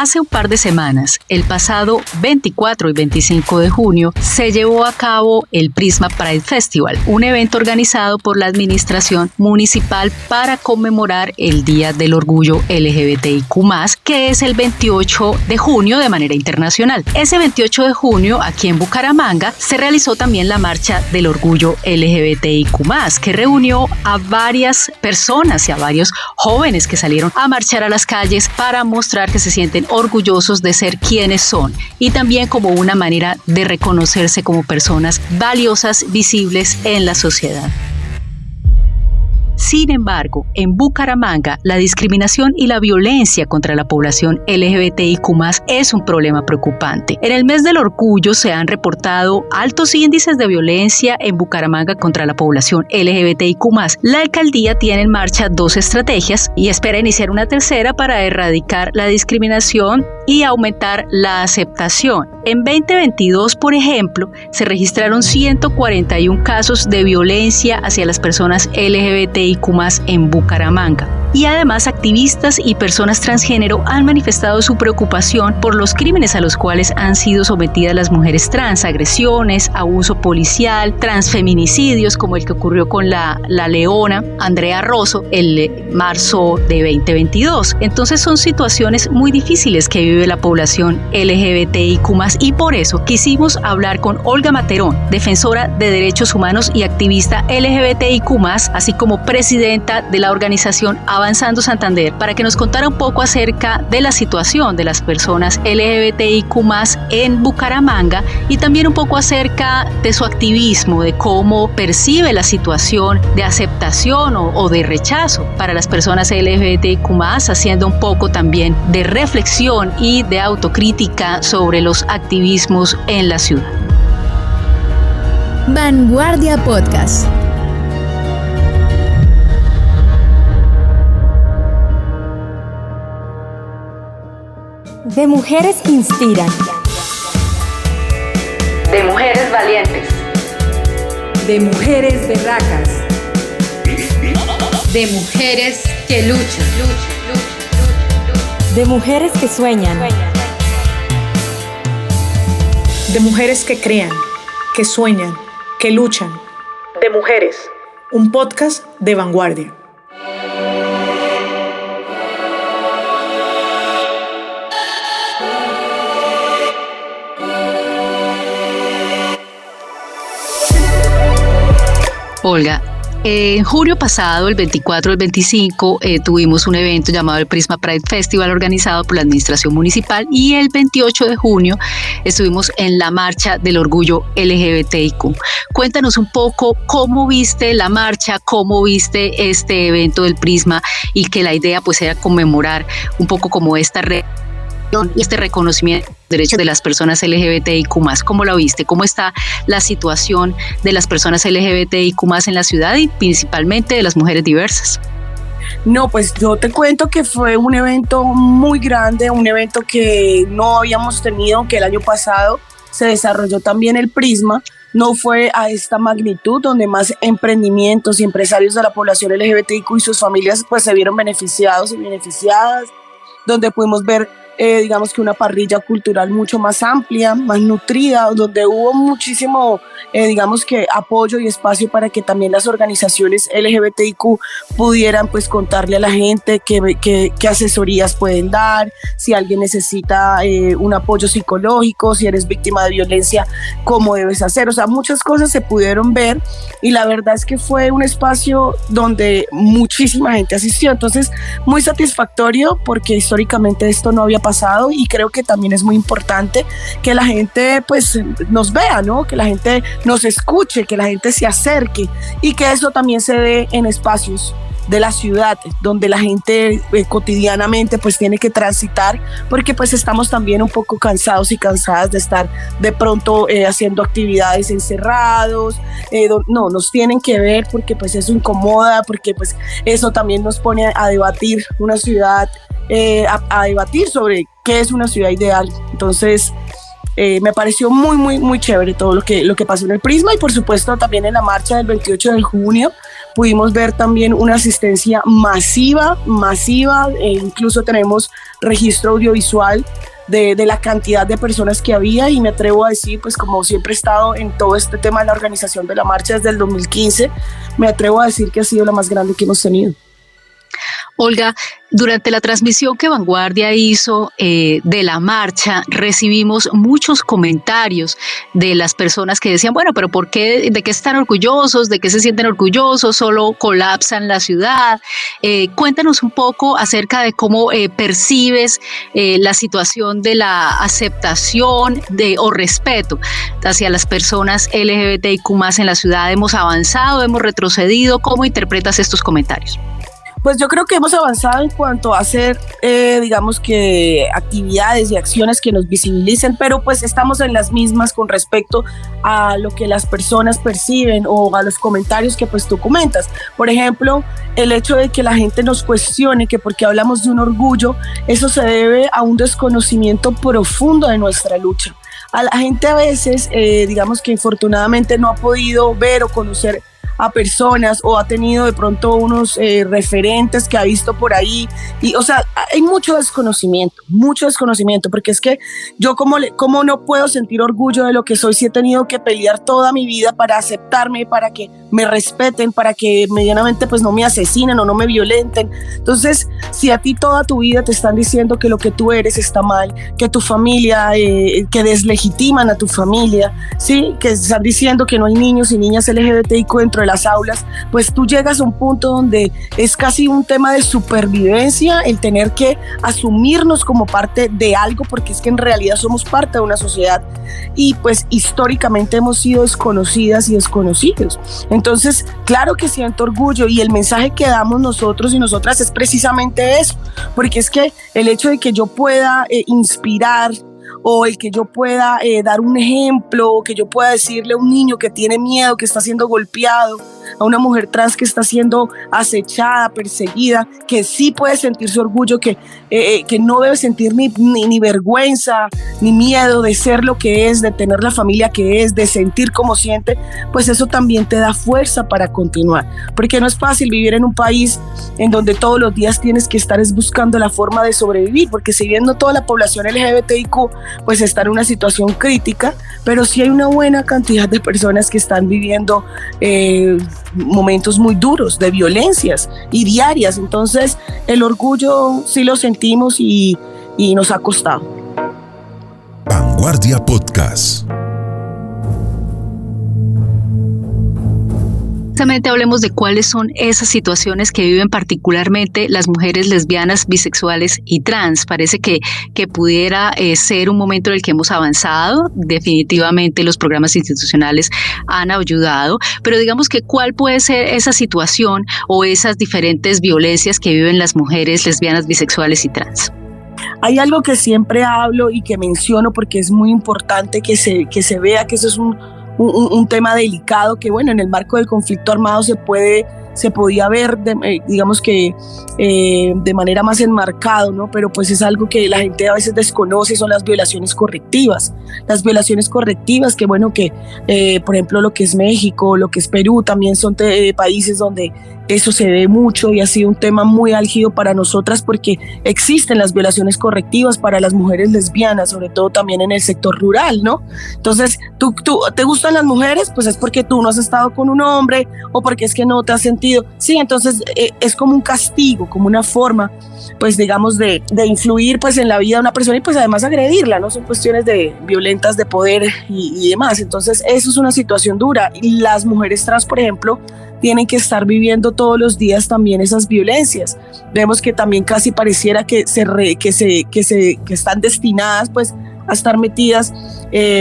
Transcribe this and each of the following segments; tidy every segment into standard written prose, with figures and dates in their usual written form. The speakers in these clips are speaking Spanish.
Hace un par de semanas, el pasado 24 y 25 de junio, se llevó a cabo el Prisma Pride Festival, un evento organizado por la Administración Municipal para conmemorar el Día del Orgullo LGBTIQ+, que es el 28 de junio de manera internacional. Ese 28 de junio, aquí en Bucaramanga, se realizó también la Marcha del Orgullo LGBTIQ+, que reunió a varias personas y a varios jóvenes que salieron a marchar a las calles para mostrar que se sienten orgullosos de ser quienes son y también como una manera de reconocerse como personas valiosas, visibles en la sociedad. Sin embargo, en Bucaramanga, la discriminación y la violencia contra la población LGBTIQ+ es un problema preocupante. En el mes del orgullo se han reportado altos índices de violencia en Bucaramanga contra la población LGBTIQ+. La alcaldía tiene en marcha 2 estrategias y espera iniciar una tercera para erradicar la discriminación y aumentar la aceptación. En 2022, por ejemplo, se registraron 141 casos de violencia hacia las personas LGBTIQ+ en Bucaramanga. Y además, activistas y personas transgénero han manifestado su preocupación por los crímenes a los cuales han sido sometidas las mujeres trans, agresiones, abuso policial, transfeminicidios, como el que ocurrió con la leona Andrea Rosso el marzo de 2022. Entonces son situaciones muy difíciles que vive la población LGBTIQ+, y por eso quisimos hablar con Olga Materón, defensora de derechos humanos y activista LGBTIQ+, así como presidenta de la organización Avanzando Santander, para que nos contara un poco acerca de la situación de las personas LGBTIQ+ en Bucaramanga y también un poco acerca de su activismo, de cómo percibe la situación de aceptación o de rechazo para las personas LGBTIQ+, haciendo un poco también de reflexión y de autocrítica sobre los activismos en la ciudad. Vanguardia Podcast. De mujeres que inspiran. De mujeres valientes. De mujeres berracas. De mujeres que luchan. De mujeres que sueñan. De mujeres que crean, que sueñan, que luchan. De mujeres. Un podcast de Vanguardia. Olga, en junio pasado, el 24 y el 25, tuvimos un evento llamado el Prisma Pride Festival organizado por la Administración Municipal, y el 28 de junio estuvimos en la Marcha del Orgullo LGBTIQ. Cuéntanos un poco cómo viste la marcha, cómo viste este evento del Prisma, y que la idea pues era conmemorar un poco como esta y este reconocimiento de derechos de las personas LGBTIQ+. ¿Cómo la viste? ¿Cómo está la situación de las personas LGBTIQ+ en la ciudad y principalmente de las mujeres diversas? No, pues yo te cuento que fue un evento muy grande, un evento que no habíamos tenido, que el año pasado se desarrolló también el Prisma. No fue a esta magnitud, donde más emprendimientos y empresarios de la población LGBTIQ y sus familias pues se vieron beneficiados y beneficiadas, donde pudimos ver digamos que una parrilla cultural mucho más amplia, más nutrida, donde hubo muchísimo, digamos que apoyo y espacio para que también las organizaciones LGBTIQ pudieran pues contarle a la gente qué asesorías pueden dar, si alguien necesita un apoyo psicológico, si eres víctima de violencia, cómo debes hacer. O sea, muchas cosas se pudieron ver y la verdad es que fue un espacio donde muchísima gente asistió. Entonces, muy satisfactorio porque históricamente esto no había pasado y creo que también es muy importante que la gente pues nos vea, ¿no? Que la gente nos escuche, que la gente se acerque y que eso también se dé en espacios de la ciudad donde la gente cotidianamente pues tiene que transitar, porque pues estamos también un poco cansados y cansadas de estar de pronto haciendo actividades encerrados. No, nos tienen que ver porque pues eso incomoda, porque pues eso también nos pone a debatir una ciudad, a debatir sobre qué es una ciudad ideal. Entonces me pareció muy chévere todo lo que pasó en el Prisma y por supuesto también en la marcha del 28 de junio, pudimos ver también una asistencia masiva, incluso tenemos registro audiovisual de la cantidad de personas que había, y me atrevo a decir, pues como siempre he estado en todo este tema de la organización de la marcha desde el 2015, me atrevo a decir que ha sido la más grande que hemos tenido. Olga, durante la transmisión que Vanguardia hizo de la marcha, recibimos muchos comentarios de las personas que decían, bueno, pero ¿por qué? ¿De qué están orgullosos? ¿De qué se sienten orgullosos? ¿Solo colapsan la ciudad? Cuéntanos un poco acerca de cómo percibes la situación de la aceptación o respeto hacia las personas LGBTIQ+ en la ciudad. ¿Hemos avanzado? ¿Hemos retrocedido? ¿Cómo interpretas estos comentarios? Pues yo creo que hemos avanzado en cuanto a hacer, digamos que actividades y acciones que nos visibilicen, pero pues estamos en las mismas con respecto a lo que las personas perciben o a los comentarios que pues tú comentas. Por ejemplo, el hecho de que la gente nos cuestione que porque hablamos de un orgullo, eso se debe a un desconocimiento profundo de nuestra lucha. A la gente a veces, digamos que infortunadamente no ha podido ver o conocer a personas, o ha tenido de pronto unos referentes que ha visto por ahí, y o sea, hay mucho desconocimiento, porque es que yo como no puedo sentir orgullo de lo que soy si he tenido que pelear toda mi vida para aceptarme, para que me respeten, para que medianamente pues no me asesinen o no me violenten. Entonces, si a ti toda tu vida te están diciendo que lo que tú eres está mal, que tu familia, que deslegitiman a tu familia, ¿sí? Que están diciendo que no hay niños y niñas LGBTIQ dentro de las aulas, pues tú llegas a un punto donde es casi un tema de supervivencia el tener que asumirnos como parte de algo, porque es que en realidad somos parte de una sociedad y pues históricamente hemos sido desconocidas y desconocidos. Entonces, claro que siento orgullo, y el mensaje que damos nosotros y nosotras es precisamente eso, porque es que el hecho de que yo pueda inspirar, o el que yo pueda dar un ejemplo, o que yo pueda decirle a un niño que tiene miedo, que está siendo golpeado, a una mujer trans que está siendo acechada, perseguida, que sí puede sentirse orgullo, que no debe sentir ni vergüenza, ni miedo de ser lo que es, de tener la familia que es, de sentir como siente, pues eso también te da fuerza para continuar, porque no es fácil vivir en un país en donde todos los días tienes que estar buscando la forma de sobrevivir, porque si bien no toda la población LGBTIQ pues está en una situación crítica, pero sí hay una buena cantidad de personas que están viviendo momentos muy duros de violencias y diarias. Entonces el orgullo sí lo sentimos y nos ha costado. Vanguardia Podcast. Precisamente hablemos de cuáles son esas situaciones que viven particularmente las mujeres lesbianas, bisexuales y trans. Parece que pudiera ser un momento en el que hemos avanzado. Definitivamente los programas institucionales han ayudado, pero digamos que cuál puede ser esa situación o esas diferentes violencias que viven las mujeres lesbianas, bisexuales y trans. Hay algo que siempre hablo y que menciono porque es muy importante que se vea que eso es un tema delicado, que bueno, en el marco del conflicto armado se podía ver, digamos que de manera más enmarcado, ¿no? Pero pues es algo que la gente a veces desconoce, son las violaciones correctivas. Las violaciones correctivas, que bueno, que por ejemplo lo que es México, lo que es Perú, también son países donde eso se ve mucho y ha sido un tema muy álgido para nosotras, porque existen las violaciones correctivas para las mujeres lesbianas, sobre todo también en el sector rural, ¿no? Entonces, ¿tú te gustan las mujeres? Pues es porque tú no has estado con un hombre, o porque es que no te has sentido. Sí, entonces es como un castigo, como una forma, pues digamos, de influir pues en la vida de una persona y pues además agredirla, ¿no? Son cuestiones violentas de poder y demás. Entonces, eso es una situación dura. Y las mujeres trans, por ejemplo, tienen que estar viviendo todos los días también esas violencias. Vemos que también casi pareciera que están destinadas pues a estar metidas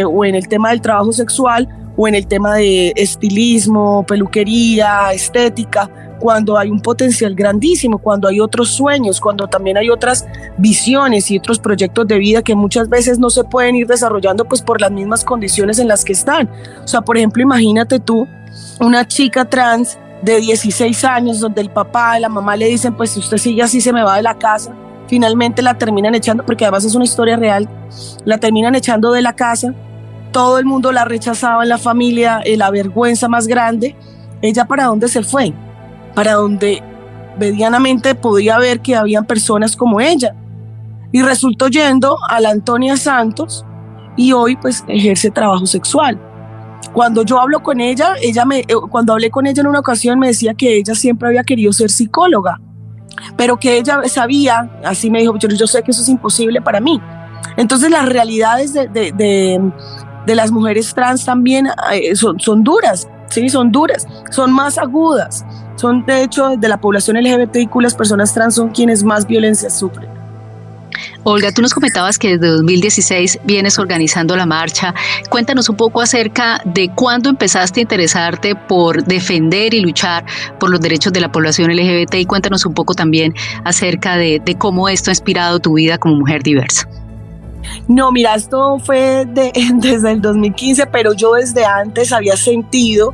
o en el tema del trabajo sexual o en el tema de estilismo, peluquería, estética, cuando hay un potencial grandísimo, cuando hay otros sueños, cuando también hay otras visiones y otros proyectos de vida que muchas veces no se pueden ir desarrollando pues por las mismas condiciones en las que están. O sea, por ejemplo, imagínate tú una chica trans de 16 años donde el papá y la mamá le dicen, pues si usted sigue así se me va de la casa. Finalmente la terminan echando, porque además es una historia real, la terminan echando de la casa. Todo el mundo la rechazaba en la familia, la vergüenza más grande. ¿Ella para dónde se fue? para donde medianamente podía ver que habían personas como ella. Y resultó yendo a la Antonia Santos y hoy pues ejerce trabajo sexual. Cuando yo hablo con ella, cuando hablé con ella en una ocasión me decía que ella siempre había querido ser psicóloga, pero que ella sabía, así me dijo, yo sé que eso es imposible para mí. Entonces las realidades de las mujeres trans también son duras, ¿sí? Son duras, son más agudas. Son, de hecho, de la población LGBTIQ, las personas trans son quienes más violencia sufren. Olga, tú nos comentabas que desde 2016 vienes organizando la marcha. Cuéntanos un poco acerca de cuándo empezaste a interesarte por defender y luchar por los derechos de la población LGBT, y cuéntanos un poco también acerca de cómo esto ha inspirado tu vida como mujer diversa. No, mira, esto fue desde el 2015, pero yo desde antes había sentido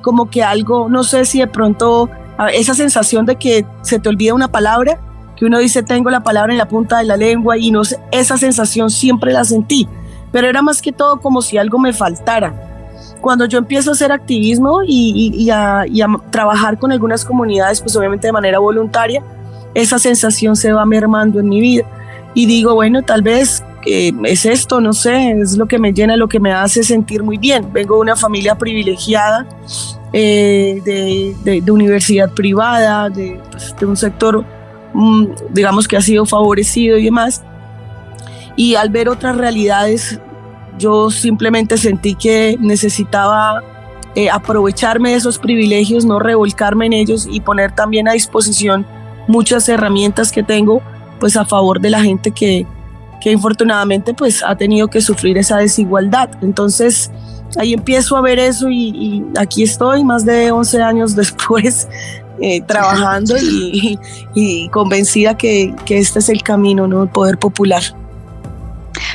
como que algo, no sé si de pronto esa sensación de que se te olvida una palabra, que uno dice tengo la palabra en la punta de la lengua y no sé, esa sensación siempre la sentí, pero era más que todo como si algo me faltara. Cuando yo empiezo a hacer activismo y a trabajar con algunas comunidades, pues obviamente de manera voluntaria, esa sensación se va mermando en mi vida y digo, bueno, tal vez es esto, no sé, es lo que me llena, lo que me hace sentir muy bien. Vengo de una familia privilegiada, de universidad privada, de un sector digamos que ha sido favorecido y demás, y al ver otras realidades yo simplemente sentí que necesitaba aprovecharme de esos privilegios, no revolcarme en ellos y poner también a disposición muchas herramientas que tengo pues a favor de la gente que infortunadamente pues ha tenido que sufrir esa desigualdad. Entonces ahí empiezo a ver eso y aquí estoy más de 11 años después trabajando y convencida que este es el camino, ¿no? El poder popular.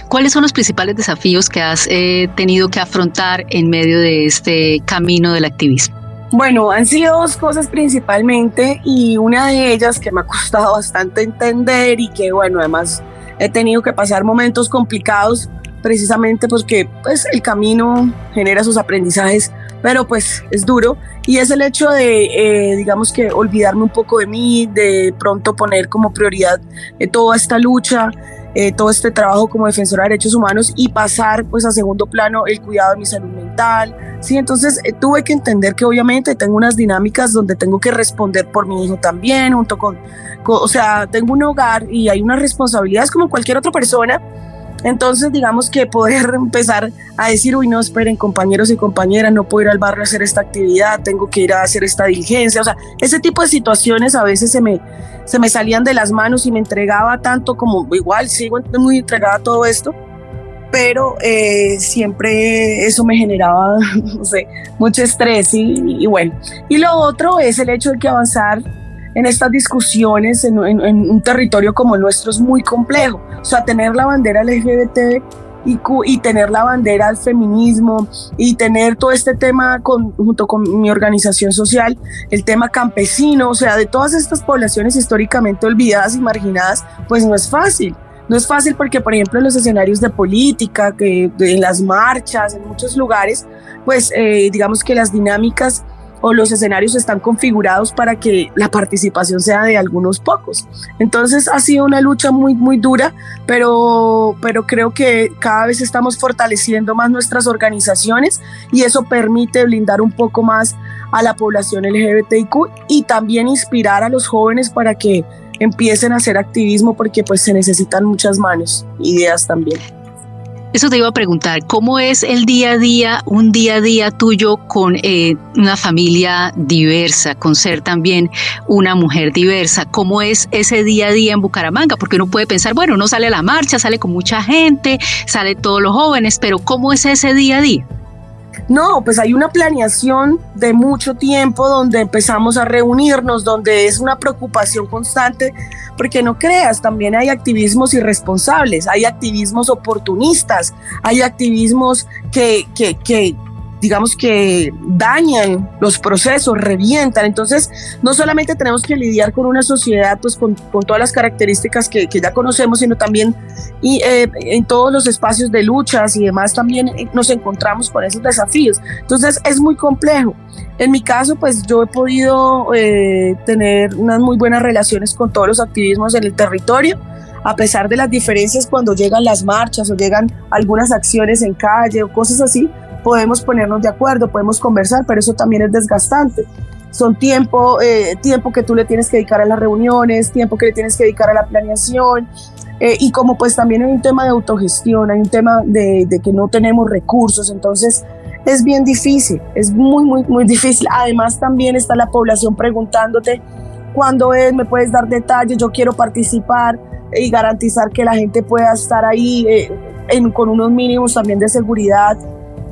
¿Cuáles son los principales desafíos que has tenido que afrontar en medio de este camino del activismo? Bueno, han sido dos cosas principalmente y una de ellas que me ha costado bastante entender y que bueno, además he tenido que pasar momentos complicados precisamente porque pues el camino genera sus aprendizajes, pero pues es duro, y es el hecho de digamos que olvidarme un poco de mí, de pronto poner como prioridad toda esta lucha, todo este trabajo como defensora de derechos humanos y pasar pues a segundo plano el cuidado de mi salud mental, ¿sí? Entonces tuve que entender que obviamente tengo unas dinámicas donde tengo que responder por mi hijo también, junto con o sea, tengo un hogar y hay unas responsabilidades como cualquier otra persona. Entonces digamos que poder empezar a decir, uy no, esperen compañeros y compañeras, no puedo ir al barrio a hacer esta actividad, tengo que ir a hacer esta diligencia, o sea, ese tipo de situaciones a veces se me salían de las manos y me entregaba tanto, como igual sigo muy entregada a todo esto, pero siempre eso me generaba, no sé, mucho estrés y bueno. Y lo otro es el hecho de que avanzar en estas discusiones en un territorio como el nuestro es muy complejo. O sea, tener la bandera LGBT y tener la bandera del feminismo y tener todo este tema junto con mi organización social, el tema campesino, o sea, de todas estas poblaciones históricamente olvidadas y marginadas, pues no es fácil. No es fácil porque, por ejemplo, en los escenarios de política, en las marchas, en muchos lugares, pues digamos que las dinámicas o los escenarios están configurados para que la participación sea de algunos pocos. Entonces ha sido una lucha muy, muy dura, pero creo que cada vez estamos fortaleciendo más nuestras organizaciones y eso permite blindar un poco más a la población LGBTIQ y también inspirar a los jóvenes para que empiecen a hacer activismo porque pues se necesitan muchas manos, ideas también. Eso te iba a preguntar, ¿cómo es el día a día, un día a día tuyo con una familia diversa, con ser también una mujer diversa? ¿Cómo es ese día a día en Bucaramanga? Porque uno puede pensar, bueno, uno sale a la marcha, sale con mucha gente, sale todos los jóvenes, pero ¿cómo es ese día a día? No, pues hay una planeación de mucho tiempo donde empezamos a reunirnos, donde es una preocupación constante, porque no creas, también hay activismos irresponsables, hay activismos oportunistas, hay activismos que digamos que dañan los procesos, revientan. Entonces, no solamente tenemos que lidiar con una sociedad pues con todas las características que ya conocemos, sino también en todos los espacios de luchas y demás también nos encontramos con esos desafíos. Entonces, es muy complejo. En mi caso, pues yo he podido tener unas muy buenas relaciones con todos los activismos en el territorio, a pesar de las diferencias cuando llegan las marchas o llegan algunas acciones en calle o cosas así. Podemos ponernos de acuerdo, podemos conversar, pero eso también es desgastante. Son tiempo que tú le tienes que dedicar a las reuniones, tiempo que le tienes que dedicar a la planeación, y como pues también hay un tema de autogestión, hay un tema de que no tenemos recursos, entonces es bien difícil, es muy, muy, muy difícil. Además también está la población preguntándote cuándo es, me puedes dar detalles, yo quiero participar y garantizar que la gente pueda estar ahí con unos mínimos también de seguridad.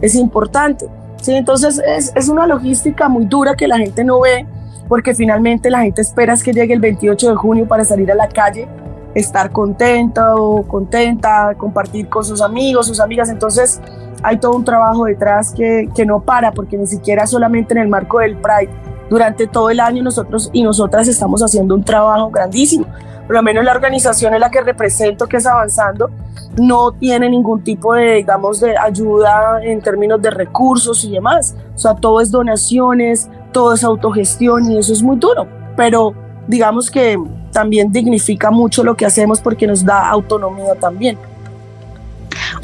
Es importante, ¿sí? Entonces es una logística muy dura que la gente no ve, porque finalmente la gente espera es que llegue el 28 de junio para salir a la calle, estar contenta, compartir con sus amigos, sus amigas. Entonces hay todo un trabajo detrás que no para, porque ni siquiera solamente en el marco del Pride, durante todo el año nosotros y nosotras estamos haciendo un trabajo grandísimo. Por lo menos la organización en la que represento, que es Avanzando, no tiene ningún tipo de, digamos, de ayuda en términos de recursos y demás. O sea, todo es donaciones, todo es autogestión y eso es muy duro. Pero digamos que también dignifica mucho lo que hacemos porque nos da autonomía también.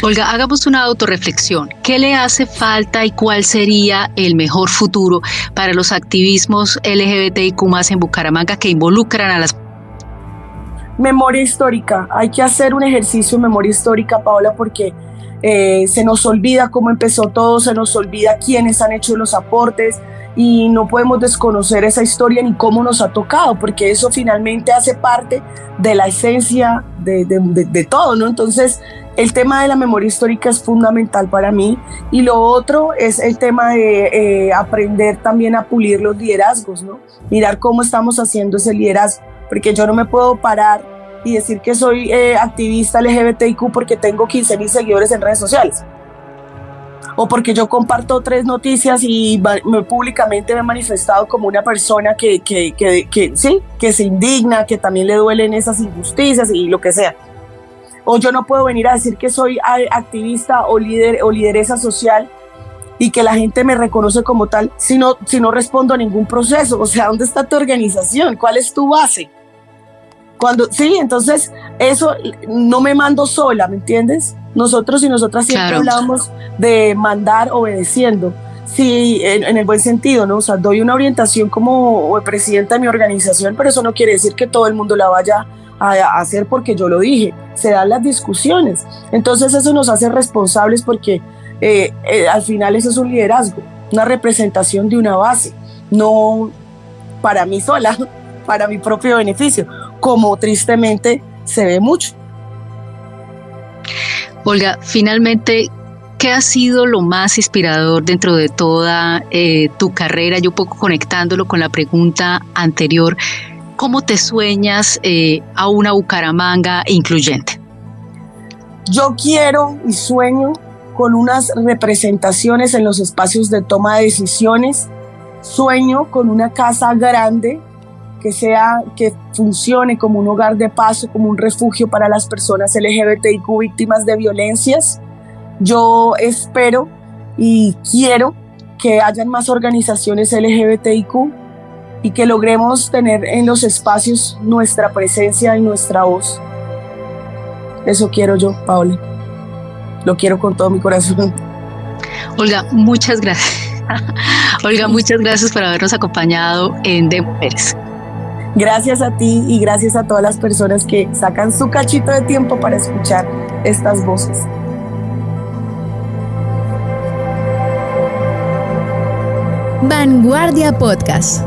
Olga, hagamos una autorreflexión. ¿Qué le hace falta y cuál sería el mejor futuro para los activismos LGBTIQ+ en Bucaramanga que involucran a las... Memoria histórica, hay que hacer un ejercicio de memoria histórica, Paola, porque se nos olvida cómo empezó todo, se nos olvida quiénes han hecho los aportes y no podemos desconocer esa historia ni cómo nos ha tocado, porque eso finalmente hace parte de la esencia de todo, ¿no? Entonces, el tema de la memoria histórica es fundamental para mí, y lo otro es el tema de aprender también a pulir los liderazgos, ¿no? Mirar cómo estamos haciendo ese liderazgo, porque yo no me puedo parar y decir que soy activista LGBTIQ porque tengo 15,000 seguidores en redes sociales, o porque yo comparto 3 noticias y públicamente me he manifestado como una persona que se indigna, que también le duelen esas injusticias y lo que sea. O yo no puedo venir a decir que soy activista o líder o lideresa social y que la gente me reconoce como tal si no respondo a ningún proceso. O sea, ¿dónde está tu organización? ¿Cuál es tu base? Sí, entonces eso no me mando sola, ¿me entiendes? Nosotros y nosotras siempre hablamos de mandar obedeciendo, sí, en el buen sentido, ¿no? O sea, doy una orientación como presidenta de mi organización, pero eso no quiere decir que todo el mundo la vaya a hacer porque yo lo dije. Se dan las discusiones, entonces eso nos hace responsables porque al final eso es un liderazgo, una representación de una base, no para mí sola, para mi propio beneficio, como tristemente se ve mucho. Olga, finalmente, ¿qué ha sido lo más inspirador dentro de toda tu carrera? Yo un poco conectándolo con la pregunta anterior, ¿cómo te sueñas a una Bucaramanga incluyente? Yo quiero y sueño con unas representaciones en los espacios de toma de decisiones. Sueño con una casa grande que funcione como un hogar de paso, como un refugio para las personas LGBTIQ víctimas de violencias. Yo espero y quiero que hayan más organizaciones LGBTIQ y que logremos tener en los espacios nuestra presencia y nuestra voz. Eso quiero yo, Paola. Lo quiero con todo mi corazón. Olga, muchas gracias. Olga, muchas gracias por habernos acompañado en De Mujeres. Gracias a ti y gracias a todas las personas que sacan su cachito de tiempo para escuchar estas voces. Vanguardia Podcast.